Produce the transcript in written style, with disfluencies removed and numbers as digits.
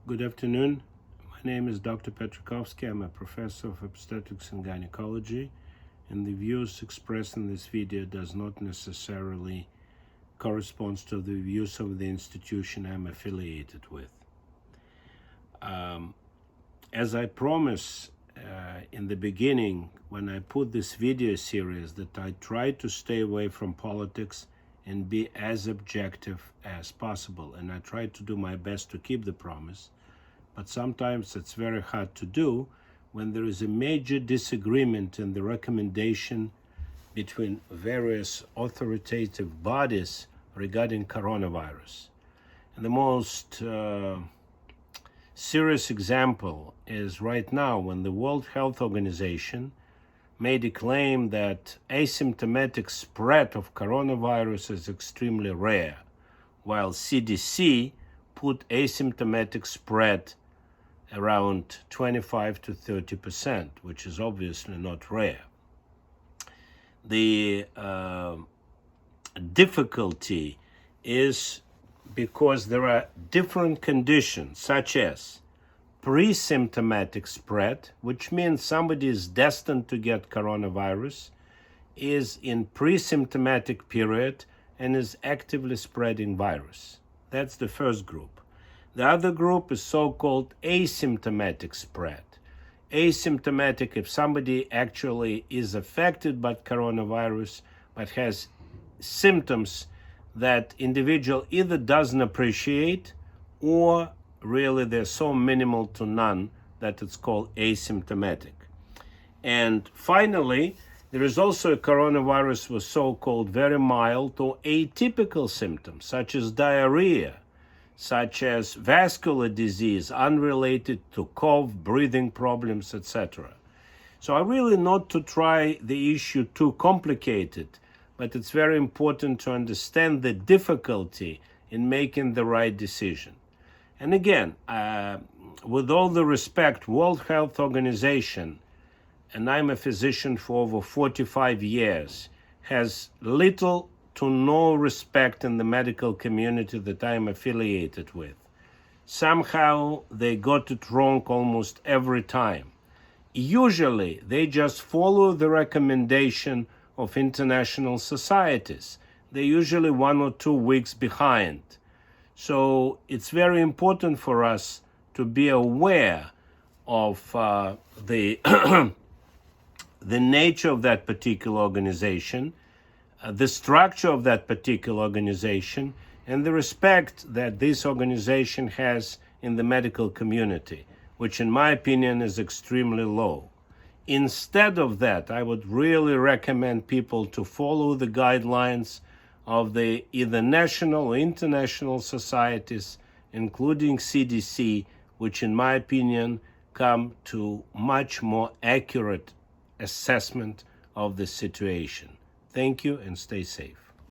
Good afternoon. My name is Dr. Petrikovsky. I'm a professor of obstetrics and gynecology, and the views expressed in this video does not necessarily correspond to the views of the institution I'm affiliated with. As I promised in the beginning, when I put this video series, that I try to stay away from politics and be as objective as possible, and I try to do my best to keep the promise. But sometimes it's very hard to do when there is a major disagreement in the recommendation between various authoritative bodies regarding coronavirus. And the most serious example is right now when the World Health Organization made a claim that asymptomatic spread of coronavirus is extremely rare, while CDC put asymptomatic spread around 25 to 30%, which is obviously not rare. The difficulty is because there are different conditions, such as pre-symptomatic spread, which means somebody is destined to get coronavirus, is in pre-symptomatic period and is actively spreading virus. That's the first group. The other group is so-called asymptomatic spread. Asymptomatic if somebody actually is affected by coronavirus but has symptoms that individual either doesn't appreciate or really they're so minimal to none that it's called asymptomatic. And finally, there is also a coronavirus with so-called very mild or atypical symptoms, such as diarrhea, such as vascular disease unrelated to cough, breathing problems, etc. So I really not to try the issue too complicated, but it's very important to understand the difficulty in making the right decision. And again, with all the respect, World Health Organization, and I'm a physician for over 45 years, has little to no respect in the medical community that I'm affiliated with. Somehow they got it wrong almost every time. Usually they just follow the recommendation of international societies. They're usually 1 or 2 weeks behind. So it's very important for us to be aware of the the nature of that particular organization, the structure of that particular organization, and the respect that this organization has in the medical community, which in my opinion is extremely low. Instead of that, I would really recommend people to follow the guidelines of the either national or international societies, including CDC, which in my opinion come to much more accurate assessment of the situation. Thank you and stay safe.